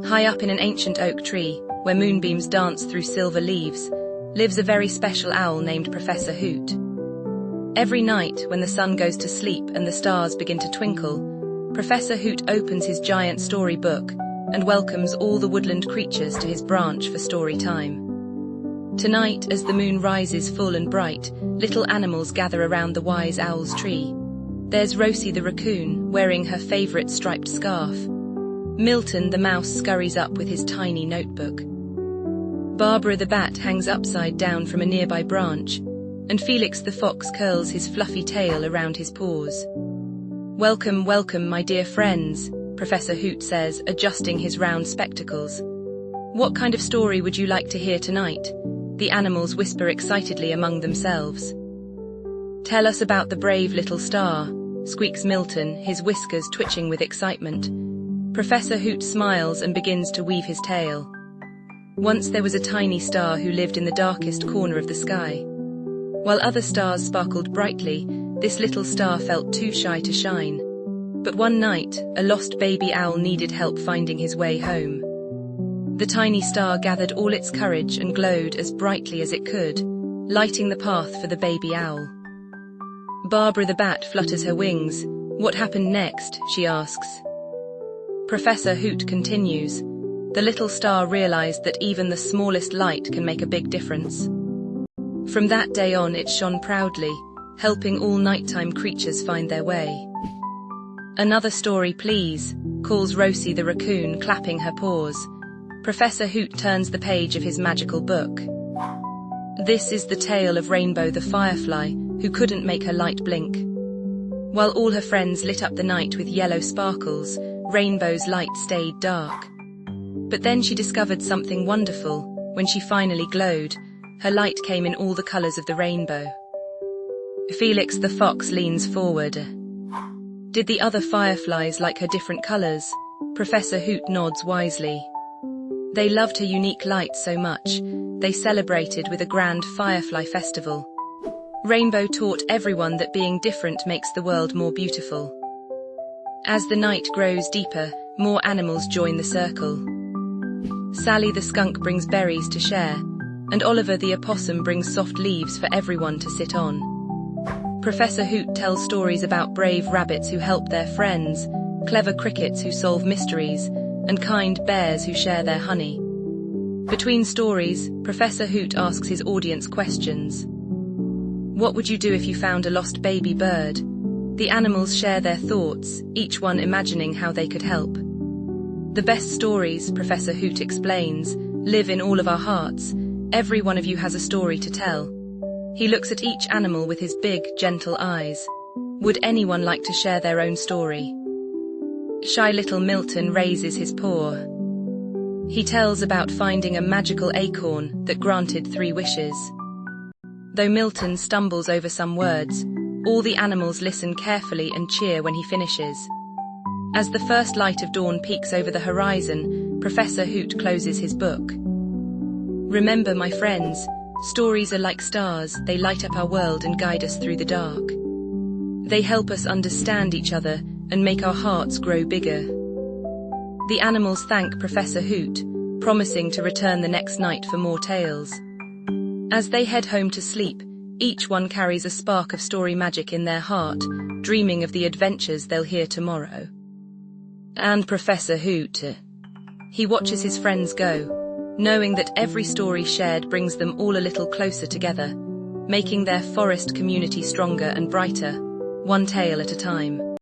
High up in an ancient oak tree, where moonbeams dance through silver leaves, lives a very special owl named Professor Hoot. Every night, when the sun goes to sleep and the stars begin to twinkle, Professor Hoot opens his giant story book and welcomes all the woodland creatures to his branch for story time. Tonight, as the moon rises full and bright, little animals gather around the wise owl's tree. There's Rosie the raccoon, wearing her favorite striped scarf. Milton the mouse scurries up with his tiny notebook. Barbara the bat hangs upside down from a nearby branch, and Felix the fox curls his fluffy tail around his paws. "Welcome, welcome, my dear friends," Professor Hoot says, adjusting his round spectacles. "What kind of story would you like to hear tonight?" The animals whisper excitedly among themselves. "Tell us about the brave little star," squeaks Milton, his whiskers twitching with excitement. Professor Hoot smiles and begins to weave his tale. Once there was a tiny star who lived in the darkest corner of the sky. While other stars sparkled brightly, this little star felt too shy to shine. But one night, a lost baby owl needed help finding his way home. The tiny star gathered all its courage and glowed as brightly as it could, lighting the path for the baby owl. Barbara the bat flutters her wings. "What happened next?" she asks. Professor Hoot continues. The little star realized that even the smallest light can make a big difference. From that day on, it shone proudly, helping all nighttime creatures find their way. "Another story, please," calls Rosie the raccoon, clapping her paws. Professor Hoot turns the page of his magical book. This is the tale of Rainbow the firefly, who couldn't make her light blink. While all her friends lit up the night with yellow sparkles, Rainbow's light stayed dark. But then she discovered something wonderful. When she finally glowed, her light came in all the colors of the rainbow. Felix the fox leans forward. "Did the other fireflies like her different colors?" Professor Hoot nods wisely. "They loved her unique light so much, they celebrated with a grand firefly festival. Rainbow taught everyone that being different makes the world more beautiful." As the night grows deeper, more animals join the circle. Sally the skunk brings berries to share, and Oliver the opossum brings soft leaves for everyone to sit on. Professor Hoot tells stories about brave rabbits who help their friends, clever crickets who solve mysteries, and kind bears who share their honey. Between stories, Professor Hoot asks his audience questions. What would you do if you found a lost baby bird? The animals share their thoughts, each one imagining how they could help. The best stories, Professor Hoot explains, live in all of our hearts. Every one of you has a story to tell. He looks at each animal with his big, gentle eyes. Would anyone like to share their own story? Shy little Milton raises his paw. He tells about finding a magical acorn that granted 3 wishes. Though Milton stumbles over some words, all the animals listen carefully and cheer when he finishes. As the first light of dawn peeks over the horizon, Professor Hoot closes his book. Remember, my friends, stories are like stars. They light up our world and guide us through the dark. They help us understand each other and make our hearts grow bigger. The animals thank Professor Hoot, promising to return the next night for more tales. As they head home to sleep, each one carries a spark of story magic in their heart, dreaming of the adventures they'll hear tomorrow. And Professor Hoot, he watches his friends go, knowing that every story shared brings them all a little closer together, making their forest community stronger and brighter, one tale at a time.